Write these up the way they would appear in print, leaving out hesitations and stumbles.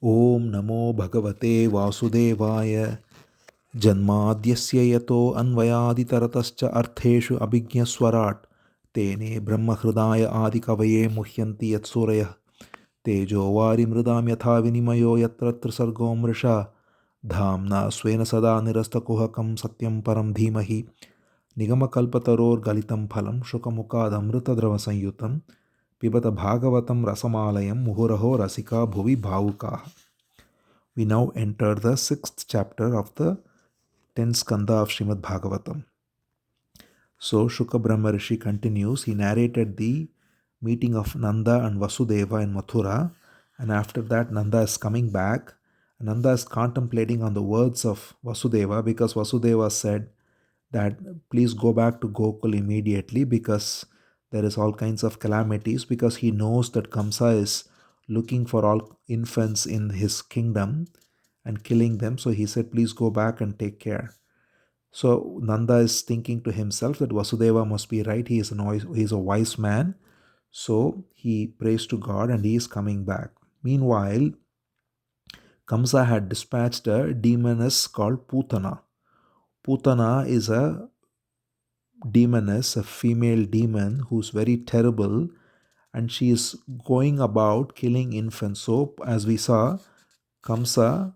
Om Namo Bhagavate Vasudevaya Janmadyasya yato anvayaditaratascha artheshu abhigyaswarat tene brahmahridaya adikavaye muhyanti yatsurayah tejo vari mridam yatha vinimayo yatra trisargo mrisha dhamna svena sada nirastakuhakam satyam param dhimahi निगमकल्पतरोर् गलितं फलं शुकमुखादमृतद्रवसंयुतं पिबत भागवतं रसमालयं मुहुरहो रसिका भुवि भावुकाः. We now enter the 6th chapter of the 10th Skandha of Srimad Bhagavatam. So Shuka Brahma Rishi continues. He narrated the meeting of Nanda and Vasudeva in Mathura, and after that Nanda is coming back. Nanda is contemplating on the words of Vasudeva, because Vasudeva said that please go back to Gokul immediately because there is all kinds of calamities, because he knows that Kamsa is looking for all infants in his kingdom and killing them. So he said, please go back and take care. So Nanda is thinking to himself that Vasudeva must be right. He is a wise man. So he prays to God and he is coming back. Meanwhile, Kamsa had dispatched a demoness called Putana. Putana is a demoness, a female demon who's very terrible, and she is going about killing infants. So, as we saw, Kamsa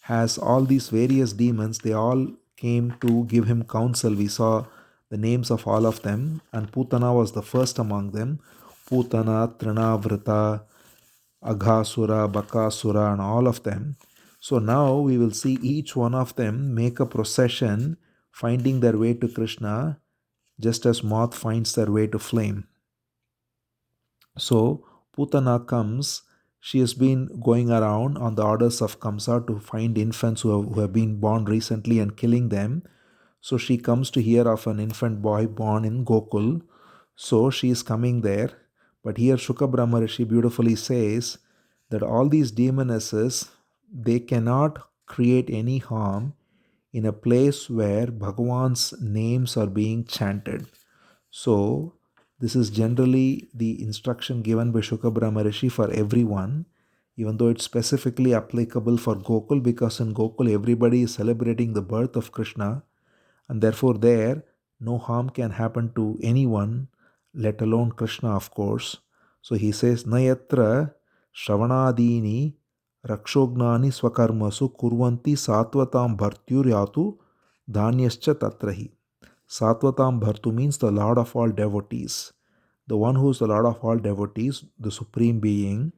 has all these various demons. They all came to give him counsel. We saw the names of all of them, and Putana was the first among them. Putana, Trinavrita, Aghasura, Bakasura, and all of them. So now we will see each one of them make a procession, finding their way to Krishna, just as moth finds their way to flame. So Putana comes. She has been going around on the orders of Kamsa to find infants who have been born recently and killing them. So she comes to hear of an infant boy born in Gokul. So she is coming there. But here Shuka Brahma Rishi beautifully says that all these demonesses, they cannot create any harm in a place where Bhagavan's names are being chanted. So this is generally the instruction given by Shuka Brahma Rishi for everyone, even though it's specifically applicable for Gokul, because in Gokul everybody is celebrating the birth of Krishna, and therefore there no harm can happen to anyone, let alone Krishna, of course. So he says, Nayatra Shravanadini Rakshognani Swakarmasu Kurvanti Satvatam Bhartyuryatu Dhanyascha Tatrahi. Satvatam Bhartu means the Lord of all devotees. The one who is the Lord of all devotees, the Supreme Being,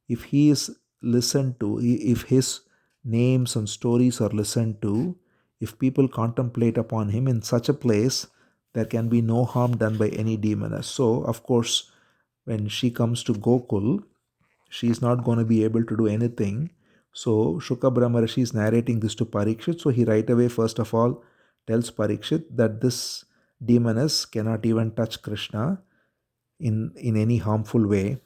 if he is listened to, if his names and stories are listened to, if people contemplate upon him in such a place, there can be no harm done by any demoness. So, of course, when she comes to Gokul, she is not going to be able to do anything. So, Shuka Brahma Rishi is narrating this to Parikshit. So, he right away, first of all, tells Parikshit that this demoness cannot even touch Krishna in any harmful way.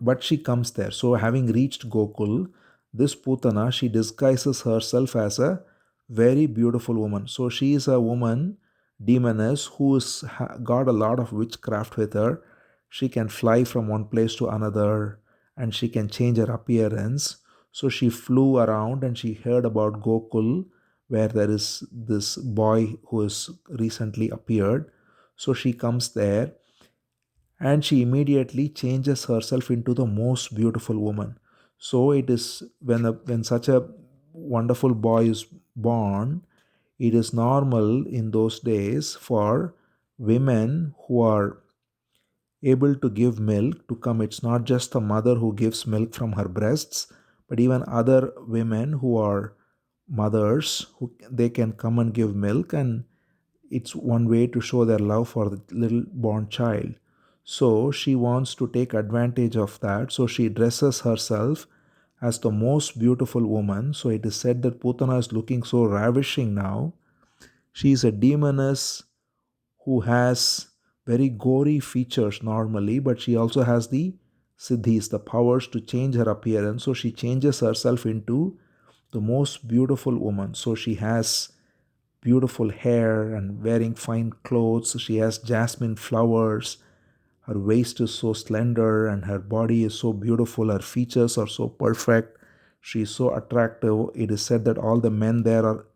But she comes there. So, having reached Gokul, this Putana, she disguises herself as a very beautiful woman. So, she is a woman, demoness, who has got a lot of witchcraft with her. She can fly from one place to another and she can change her appearance. So, she flew around and she heard about Gokul, where there is this boy who has recently appeared. So, she comes there and she immediately changes herself into the most beautiful woman. So it is when such a wonderful boy is born, it is normal in those days for women who are able to give milk to come. It's not just the mother who gives milk from her breasts, but even other women who are mothers, who they can come and give milk, and it's one way to show their love for the little born child. So she wants to take advantage of that. So she dresses herself as the most beautiful woman. So it is said that Putana is looking so ravishing now. She is a demoness who has very gory features normally, but she also has the siddhis, the powers to change her appearance. So she changes herself into the most beautiful woman. So she has beautiful hair and wearing fine clothes. She has jasmine flowers her waist is so slender and her body is so beautiful, her features are so perfect, she is so attractive. It is said that all the men there are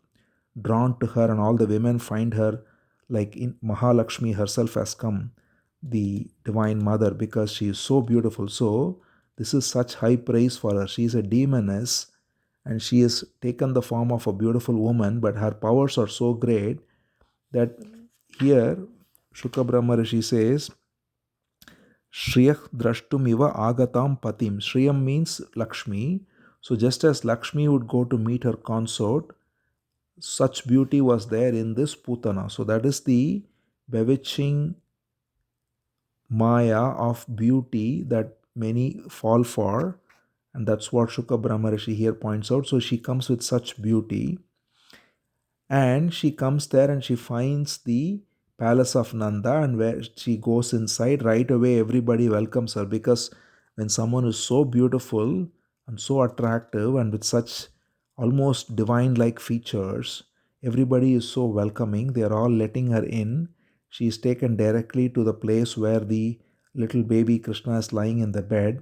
drawn to her and all the women find her like in Mahalakshmi herself has come, the divine mother, because she is so beautiful. So this is such high praise for her. She is a demoness and she has taken the form of a beautiful woman, but her powers are so great that here Shukra Brahma Rishi says, Shriyah drashtumiva agatam patim. Shriyam means Lakshmi. So just as Lakshmi would go to meet her consort, such beauty was there in this Putana. So that is the bewitching Maya of beauty that many fall for. And that's what Shukra Brahma Rishi here points out. So she comes with such beauty. And she comes there and she finds the palace of Nanda, and where she goes inside, right away everybody welcomes her, because when someone is so beautiful and so attractive and with such almost divine like features, everybody is so welcoming. They are all letting her in. She is taken directly to the place where the little baby Krishna is lying in the bed,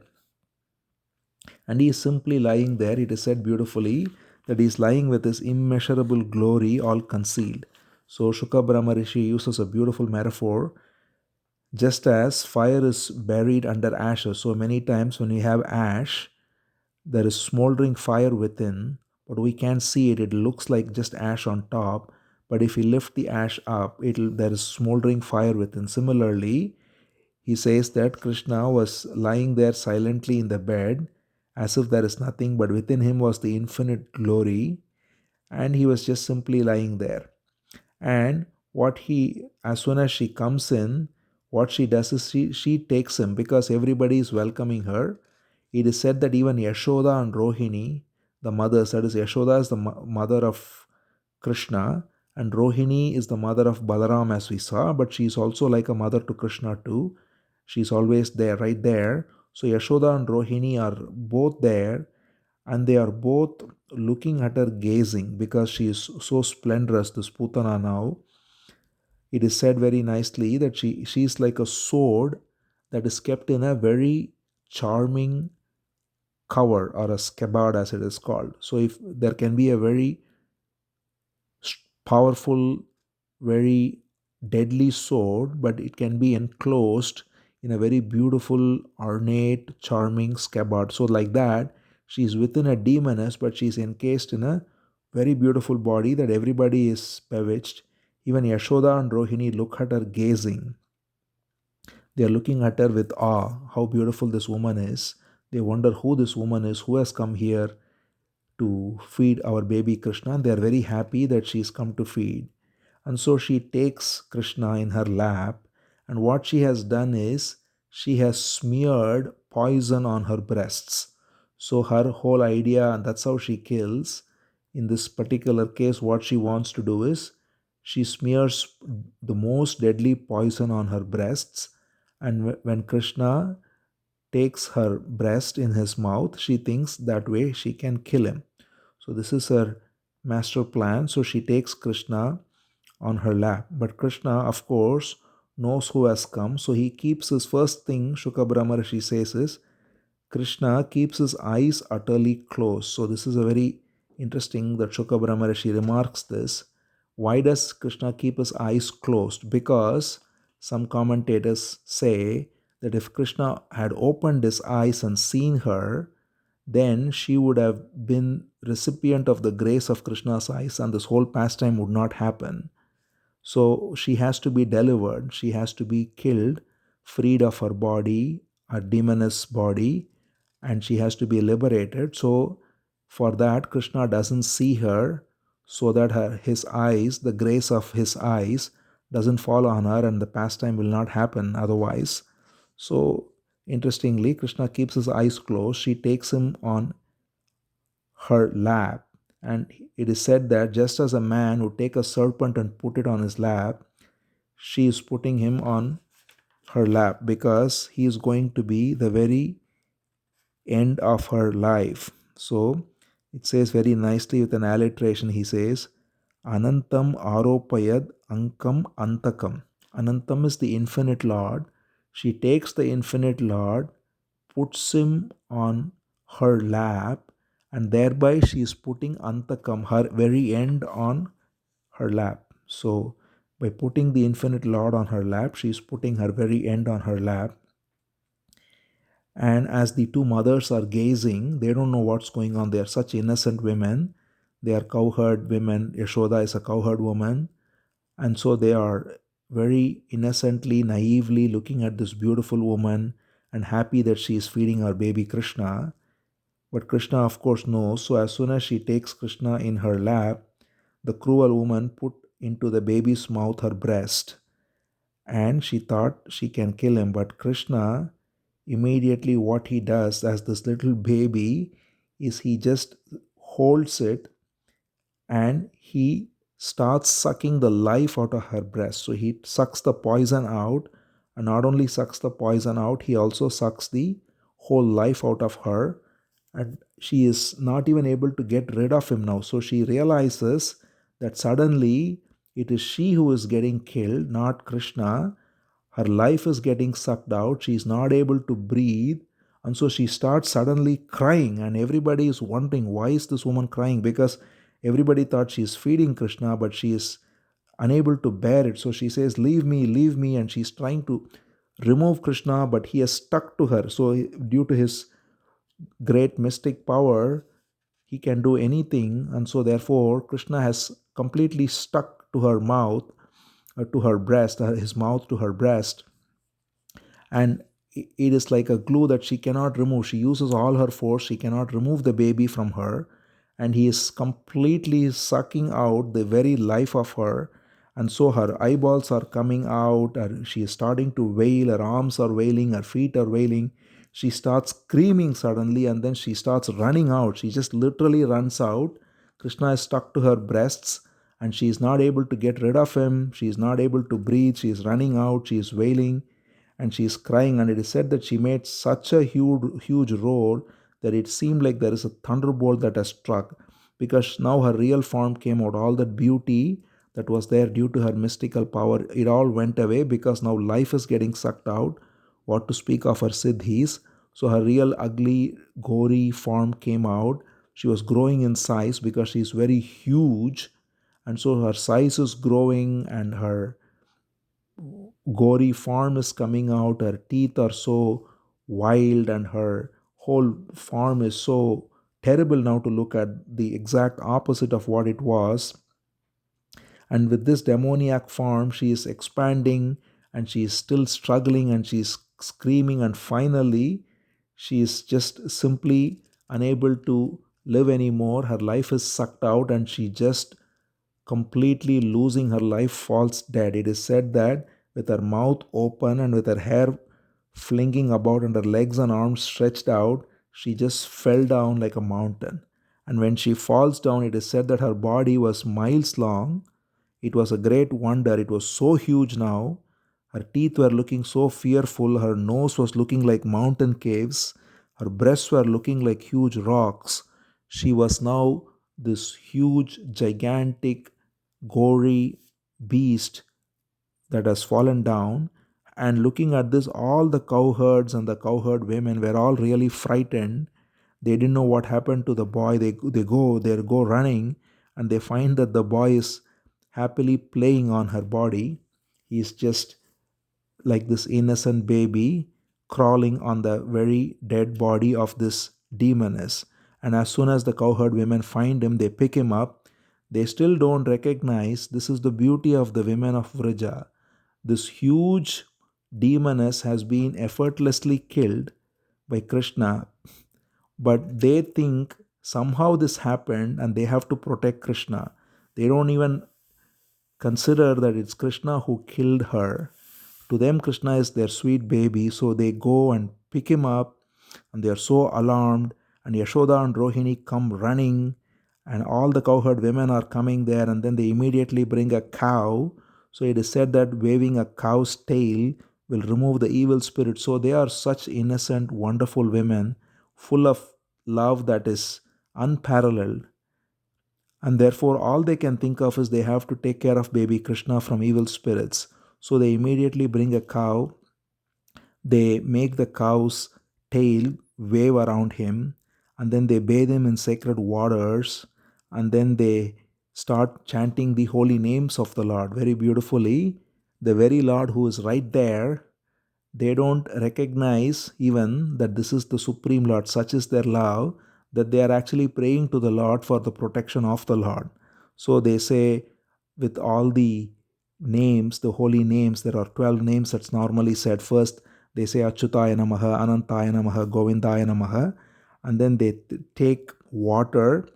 and he is simply lying there. It is said beautifully that he is lying with his immeasurable glory all concealed. So Shukra Brahma Rishi uses a beautiful metaphor. Just as fire is buried under ashes, so many times when we have ash, there is smoldering fire within, but we can't see it. It looks like just ash on top. But if we lift the ash up, there is smoldering fire within. Similarly, he says that Krishna was lying there silently in the bed as if there is nothing, but within him was the infinite glory, and he was just simply lying there. And as soon as she comes in, what she does is she takes him, because everybody is welcoming her. It is said that even Yashoda and Rohini, the mothers, that is, Yashoda is the mother of Krishna, and Rohini is the mother of Balaram, as we saw, but she is also like a mother to Krishna too. She's always there, right there. So Yashoda and Rohini are both there, and they are both looking at her, gazing, because she is so splendorous, this Putana now. It is said very nicely that she is like a sword that is kept in a very charming cover, or a scabbard as it is called. So if there can be a very powerful, very deadly sword, but it can be enclosed in a very beautiful, ornate, charming scabbard. So, like that, she is within a demoness, but she is encased in a very beautiful body that everybody is bewitched. Even Yashoda and Rohini look at her gazing. They are looking at her with awe, how beautiful this woman is. They wonder who this woman is, who has come here to feed our baby Krishna. They are very happy that she has come to feed. And so she takes Krishna in her lap, and what she has done is she has smeared poison on her breasts. So her whole idea, and that's how she kills. In this particular case, what she wants to do is she smears the most deadly poison on her breasts, and when Krishna takes her breast in his mouth, she thinks that way she can kill him. So this is her master plan. So she takes Krishna on her lap. But Krishna, of course, knows who has come. So he keeps his first thing, Shukra Brahma Rishi says, is Krishna keeps his eyes utterly closed. So this is a very interesting that Shukra Brahma Rishi remarks this. Why does Krishna keep his eyes closed? Because some commentators say that if Krishna had opened his eyes and seen her, then she would have been recipient of the grace of Krishna's eyes, and this whole pastime would not happen. So she has to be delivered, she has to be killed, freed of her body, her demoness body, and she has to be liberated. So for that, Krishna doesn't see her, so that his eyes, the grace of his eyes, doesn't fall on her, and the pastime will not happen otherwise. So interestingly, Krishna keeps his eyes closed. She takes him on her lap, and it is said that just as a man would take a serpent and put it on his lap, she is putting him on her lap, because he is going to be the very end of her life. So it says very nicely with an alliteration, he says, Anantam aropayad ankam antakam. Anantam is the infinite Lord. She takes the infinite Lord, puts him on her lap, and thereby she is putting Antakam, her very end, on her lap. So, by putting the infinite Lord on her lap, she is putting her very end on her lap. And as the two mothers are gazing, they don't know what's going on. They are such innocent women. They are cowherd women. Yashoda is a cowherd woman. And so they are very innocently, naively looking at this beautiful woman and happy that she is feeding her baby Krishna. But Krishna, of course, knows. So as soon as she takes Krishna in her lap, the cruel woman put into the baby's mouth her breast, and she thought she can kill him. But Krishna, immediately what he does as this little baby is he just holds it and he starts sucking the life out of her breast. So he sucks the poison out, and not only sucks the poison out, he also sucks the whole life out of her. And she is not even able to get rid of him now. So she realizes that suddenly it is she who is getting killed, not Krishna. Her life is getting sucked out. She is not able to breathe. And so she starts suddenly crying, and everybody is wondering, why is this woman crying? Because everybody thought she is feeding Krishna, but she is unable to bear it. So she says, leave me. And she's trying to remove Krishna, but he has stuck to her. So, due to his great mystic power, he can do anything. And so, therefore, Krishna has completely stuck to her mouth, to her breast, his mouth to her breast, and it is like a glue that she cannot remove. She uses all her force, she cannot remove the baby from her, and he is completely sucking out the very life of her. And so her eyeballs are coming out, she is starting to wail, her arms are wailing, her feet are wailing. She starts screaming suddenly, and then she starts running out. She just literally runs out. Krishna is stuck to her breasts, and she is not able to get rid of him. She is not able to breathe. She is running out, she is wailing, and she is crying. And it is said that she made such a huge roar that it seemed like there is a thunderbolt that has struck, because now her real form came out. All that beauty that was there due to her mystical power, it all went away, because now life is getting sucked out, what to speak of her siddhis. So her real ugly gory form came out. She was growing in size because she is very huge, and so her size is growing, and her gory form is coming out. Her teeth are so wild, and her whole form is so terrible now to look at, the exact opposite of what it was. And with this demoniac form, she is expanding, and she is still struggling, and she is screaming, and finally, she is just simply unable to live anymore. Her life is sucked out, and she just completely losing her life falls dead. It is said that with her mouth open and with her hair flinging about and her legs and arms stretched out, she just fell down like a mountain. And when she falls down, it is said that her body was miles long. It was a great wonder. It was so huge now. Her teeth were looking so fearful. Her nose was looking like mountain caves. Her breasts were looking like huge rocks. She was now this huge, gigantic, gory beast that has fallen down. And looking at this, all the cowherds and the cowherd women were all really frightened. They didn't know what happened to the boy. They go running, and they find that the boy is happily playing on her body. He's just like this innocent baby crawling on the very dead body of this demoness. And as soon as the cowherd women find him, they pick him up. They still don't recognize, this is the beauty of the women of Vrija. This huge demoness has been effortlessly killed by Krishna, but they think somehow this happened and they have to protect Krishna. They don't even consider that it's Krishna who killed her. To them, Krishna is their sweet baby, so they go and pick him up, and they are so alarmed. And Yashoda and Rohini come running, and all the cowherd women are coming there, and then they immediately bring a cow. So it is said that waving a cow's tail will remove the evil spirit. So they are such innocent, wonderful women, full of love that is unparalleled. And therefore, all they can think of is they have to take care of baby Krishna from evil spirits. So they immediately bring a cow, They make the cow's tail wave around him, and then they bathe him in sacred waters, and then they start chanting the holy names of the Lord very beautifully. The very Lord who is right there, they don't recognize even that this is the Supreme Lord. Such is their love that they are actually praying to the Lord for the protection of the Lord. So they say, with all the names, the holy names, there are 12 names that's normally said. First, they say Achyutaya Namaha, Anantaya Namaha, Govindaya Namaha, and then they take water,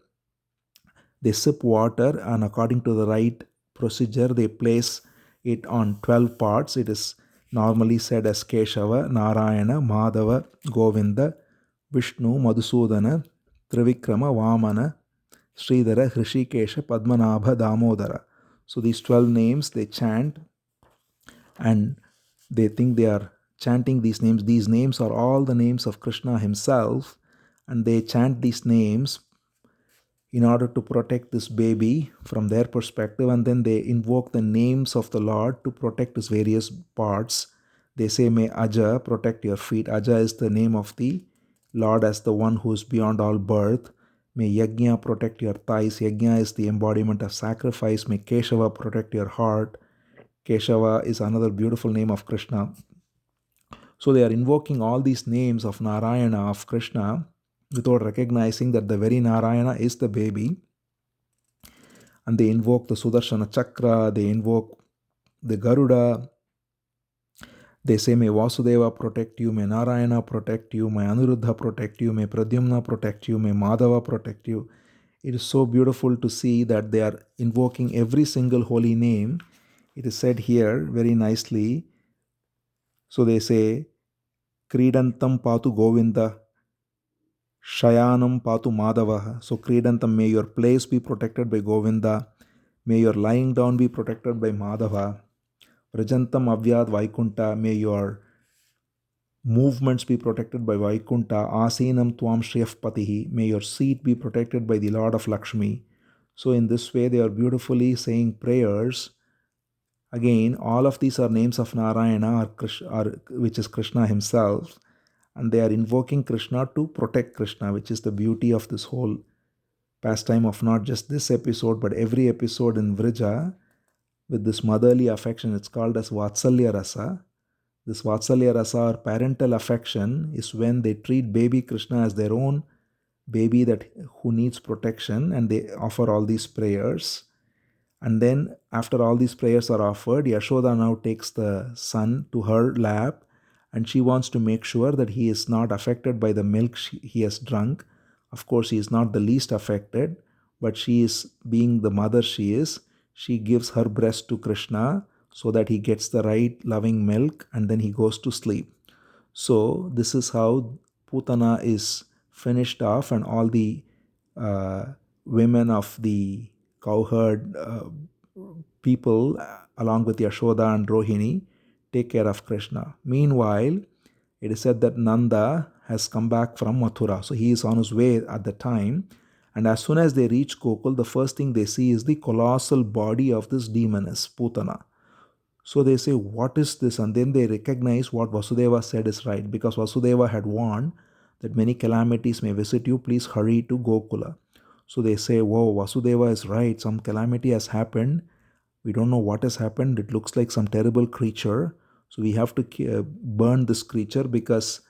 they sip water, and according to the right procedure, they place it on 12 parts. It is normally said as Keshava, Narayana, Madhava, Govinda, Vishnu, Madhusudana, Trivikrama, Vamana, Sridhara, Hrishikesha, Padmanabha, Damodara. So these 12 names they chant, and they think they are chanting these names. These names are all the names of Krishna himself, and they chant these names in order to protect this baby from their perspective, and then they invoke the names of the Lord to protect his various parts. They say, may Aja protect your feet. Aja is the name of the Lord as the one who is beyond all birth. May Yajna protect your thighs. Yajna is the embodiment of sacrifice. May Keshava protect your heart. Keshava is another beautiful name of Krishna. So they are invoking all these names of Narayana, of Krishna, without recognizing that the very Narayana is the baby. And they invoke the Sudarshana Chakra, they invoke the Garuda. They say, may Vasudeva protect you, may Narayana protect you, may Anuruddha protect you, may Pradyumna protect you, may Madhava protect you. It is so beautiful to see that they are invoking every single holy name. It is said here very nicely. So they say, Kridantam Patu Govinda, Shayanam Patu Madhava. So Kridantam, may your place be protected by Govinda. May your lying down be protected by Madhava. Rajantam Avyad Vaikunta, may your movements be protected by Vaikunta. Asinam Twam Shriyaf Patihi, may your seat be protected by the Lord of Lakshmi. So, in this way, they are beautifully saying prayers. Again, all of these are names of Narayana, which is Krishna himself, and they are invoking Krishna to protect Krishna, which is the beauty of this whole pastime of not just this episode, but every episode in Vrija. With this motherly affection, it's called as Vatsalya Rasa. This Vatsalya Rasa or parental affection is when they treat baby Krishna as their own baby that who needs protection, and they offer all these prayers. And then after all these prayers are offered, Yashoda now takes the son to her lap, and she wants to make sure that he is not affected by the milk he has drunk. Of course, he is not the least affected, but she is, being the mother she gives her breast to Krishna so that he gets the right loving milk, and then he goes to sleep. So this is how Putana is finished off, and all the uh, women of the cowherd people, along with Yashoda and Rohini, take care of Krishna. Meanwhile, it is said that Nanda has come back from Mathura. So he is on his way at the time. And as soon as they reach Gokul, the first thing they see is the colossal body of this demoness, Putana. So they say, what is this? And then they recognize what Vasudeva said is right, because Vasudeva had warned that many calamities may visit you, please hurry to Gokula. So they say, whoa, Vasudeva is right, some calamity has happened. We don't know what has happened. It looks like some terrible creature. So we have to burn this creature, because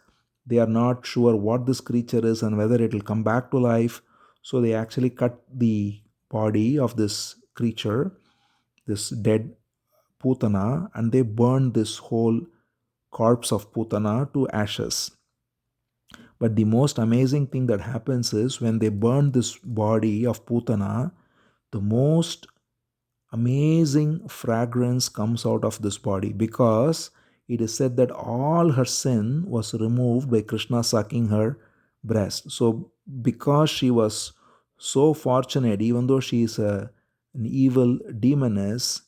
they are not sure what this creature is and whether it will come back to life. So they actually cut the body of this creature, this dead Putana, and they burned this whole corpse of Putana to ashes. But the most amazing thing that happens is when they burn this body of Putana, the most amazing fragrance comes out of this body, because it is said that all her sin was removed by Krishna sucking her breast. So, because she was so fortunate, even though she is an evil demoness,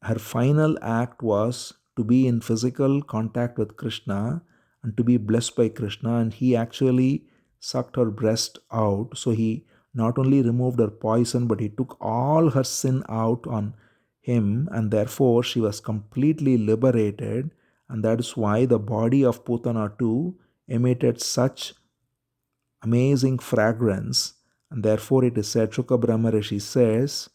her final act was to be in physical contact with Krishna and to be blessed by Krishna. And he actually sucked her breast out. So he not only removed her poison, but he took all her sin out on him. And therefore, she was completely liberated. And that is why the body of Putana too emitted such amazing fragrance. And therefore it is said, Shuka Brahma Rishi says,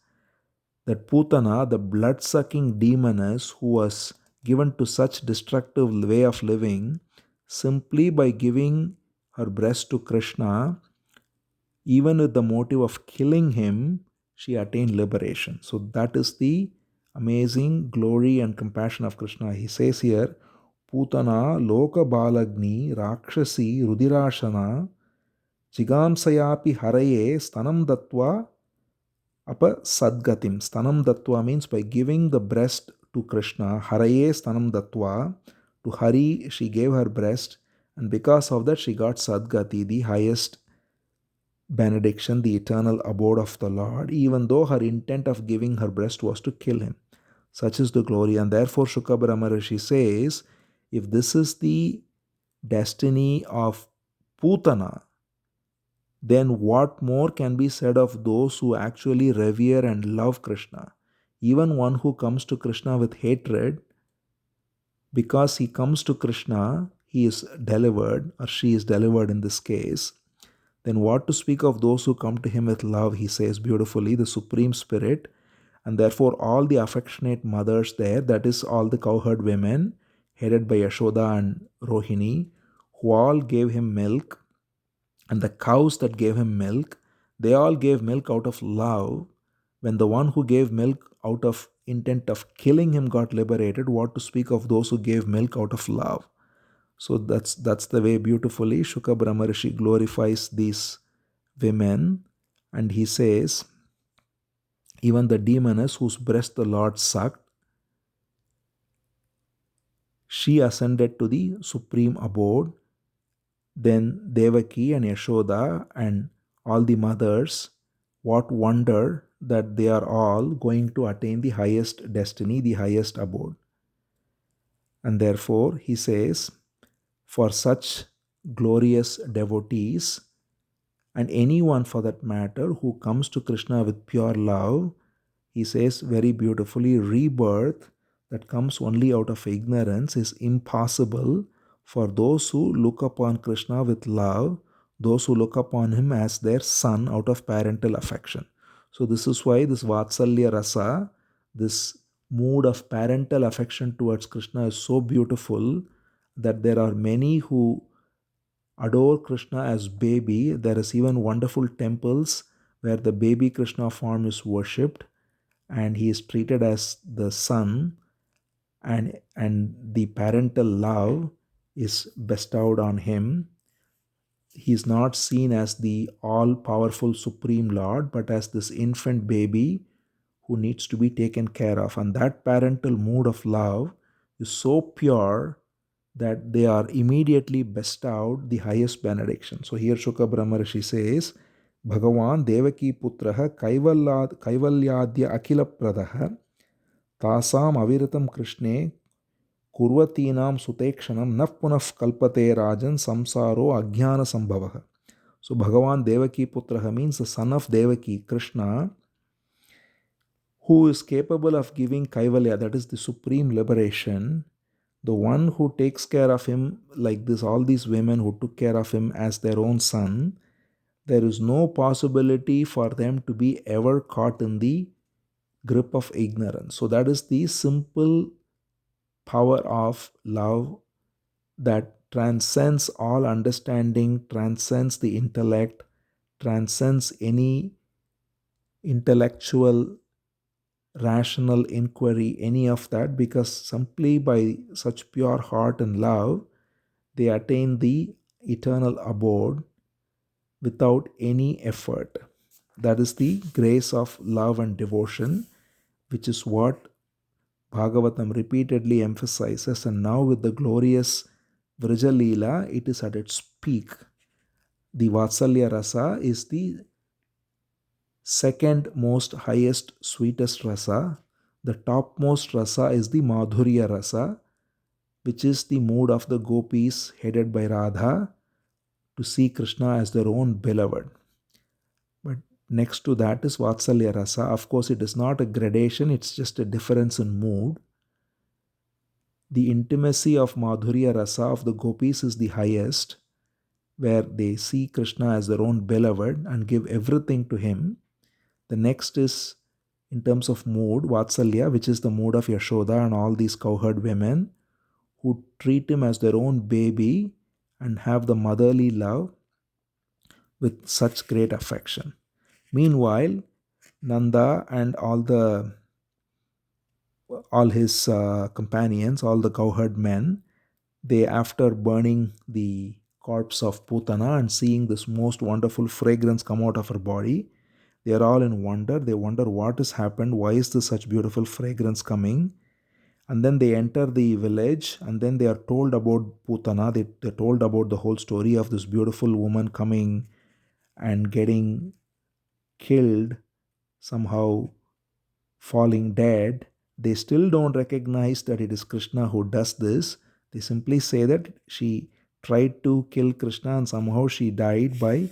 that Putana, the blood-sucking demoness who was given to such destructive way of living, simply by giving her breast to Krishna, even with the motive of killing him, she attained liberation. So that is the amazing glory and compassion of Krishna. He says here, Putana Loka Balagni Rakshasi Rudirashana Jigamsayapi Haraye Stanam Dattva Apa Sadgatim. Stanam Dattva means by giving the breast to Krishna. Haraye Stanam Dattva. To Hari, she gave her breast, and because of that, she got Sadgati, the highest benediction, the eternal abode of the Lord, even though her intent of giving her breast was to kill him. Such is the glory, and therefore Shuka Brahma Rishi says, if this is the destiny of Putana, then what more can be said of those who actually revere and love Krishna? Even one who comes to Krishna with hatred, because he comes to Krishna, he is delivered, or she is delivered in this case. Then what to speak of those who come to him with love? He says beautifully, the Supreme Spirit, and therefore all the affectionate mothers there, that is all the cowherd women, headed by Yashoda and Rohini, who all gave him milk, and the cows that gave him milk, they all gave milk out of love. When the one who gave milk out of intent of killing him got liberated, what to speak of those who gave milk out of love? So that's the way beautifully Shuka Brahma Rishi glorifies these women, and he says, even the demoness whose breast the Lord sucked, she ascended to the supreme abode. Then Devaki and Yashoda and all the mothers, what wonder that they are all going to attain the highest destiny, the highest abode. And therefore, he says, for such glorious devotees, and anyone for that matter who comes to Krishna with pure love, he says very beautifully, rebirth that comes only out of ignorance is impossible for those who look upon Krishna with love, those who look upon him as their son out of parental affection. So this is why this Vatsalya Rasa, this mood of parental affection towards Krishna is so beautiful, that there are many who adore Krishna as baby. There is even wonderful temples where the baby Krishna form is worshipped, and he is treated as the son, and the parental love is bestowed on him. He is not seen as the all-powerful Supreme Lord, but as this infant baby who needs to be taken care of. And that parental mood of love is so pure that they are immediately bestowed the highest benediction. So here Shuka Brahma Rishi says, Bhagavan Devaki Putraha Kaivalyadya Akila Pradaha Tasam Aviratam Krishne Kurvatinam Sutekshanam Naf Punaf Kalpate Rajan Samsaro Ajnana Sambhavaha. So Bhagavan Devaki Putraha means the son of Devaki, Krishna, who is capable of giving Kaivalya, that is the supreme liberation. The one who takes care of him like this, all these women who took care of him as their own son, there is no possibility for them to be ever caught in the grip of ignorance. So that is the simple power of love that transcends all understanding, transcends the intellect, transcends any intellectual rational inquiry, any of that, because simply by such pure heart and love, they attain the eternal abode without any effort. That is the grace of love and devotion, which is what Bhagavatam repeatedly emphasizes. And now with the glorious Vrijalila, it is at its peak. The Vatsalya Rasa is the second most highest, sweetest rasa. The topmost rasa is the Madhurya Rasa, which is the mood of the gopis headed by Radha to see Krishna as their own beloved. But next to that is Vatsalya Rasa. Of course, it is not a gradation, it's just a difference in mood. The intimacy of Madhurya Rasa of the gopis is the highest, where they see Krishna as their own beloved and give everything to him. The next is in terms of mood, Vatsalya, which is the mood of Yashoda and all these cowherd women who treat him as their own baby and have the motherly love with such great affection. Meanwhile, Nanda and all his companions, all the cowherd men, they, after burning the corpse of Putana and seeing this most wonderful fragrance come out of her body, they are all in wonder. They wonder what has happened. Why is this such beautiful fragrance coming? And then they enter the village and then they are told about Putana. They're told about the whole story of this beautiful woman coming and getting killed, somehow falling dead. They still don't recognize that it is Krishna who does this. They simply say that she tried to kill Krishna and somehow she died by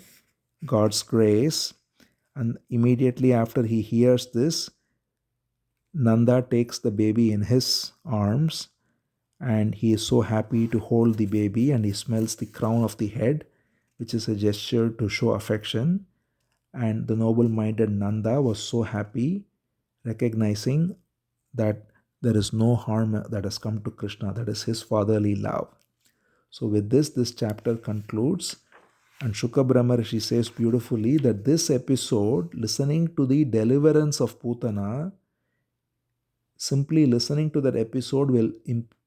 God's grace. And immediately after he hears this, Nanda takes the baby in his arms and he is so happy to hold the baby and he smells the crown of the head, which is a gesture to show affection. And the noble minded Nanda was so happy, recognizing that there is no harm that has come to Krishna, that is his fatherly love. So, with this chapter concludes. And Shuka Brahma Rishi says beautifully that this episode, listening to the deliverance of Putana, simply listening to that episode will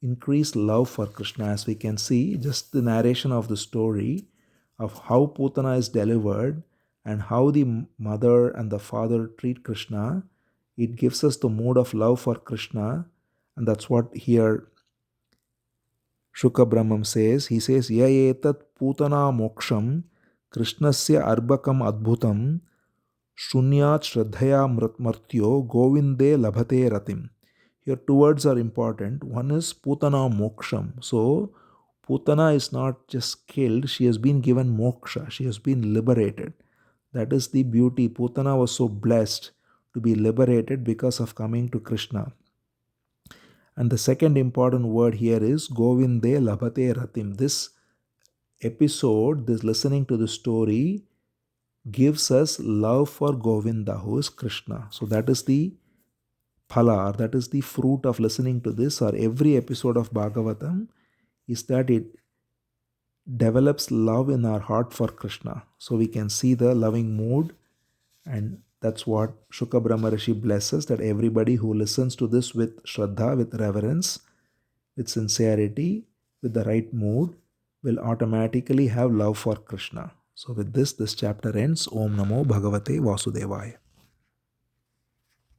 increase love for Krishna. As we can see, just the narration of the story of how Putana is delivered and how the mother and the father treat Krishna, it gives us the mood of love for Krishna. And that's what here Shuka Brahmam says. He says, Ya etat Putana moksham Krishnasya arbakam adbhutam shunyat shraddhaya martyo govinde labhate ratim. Here two words are important. One is Putana moksham. So Putana is not just killed, she has been given moksha, she has been liberated. That is the beauty. Putana was so blessed to be liberated because of coming to Krishna. And the second important word here is Govinde Labhate Ratim. This episode, this listening to the story, gives us love for Govinda, who is Krishna. So that is the phala, or that is the fruit of listening to this, or every episode of Bhagavatam, is that it develops love in our heart for Krishna. So we can see the loving mood, and that's what Shuka Brahma Rishi blesses, that everybody who listens to this with Shraddha, with reverence, with sincerity, with the right mood, will automatically have love for Krishna. So with this chapter ends. Om Namo Bhagavate Vasudevaya.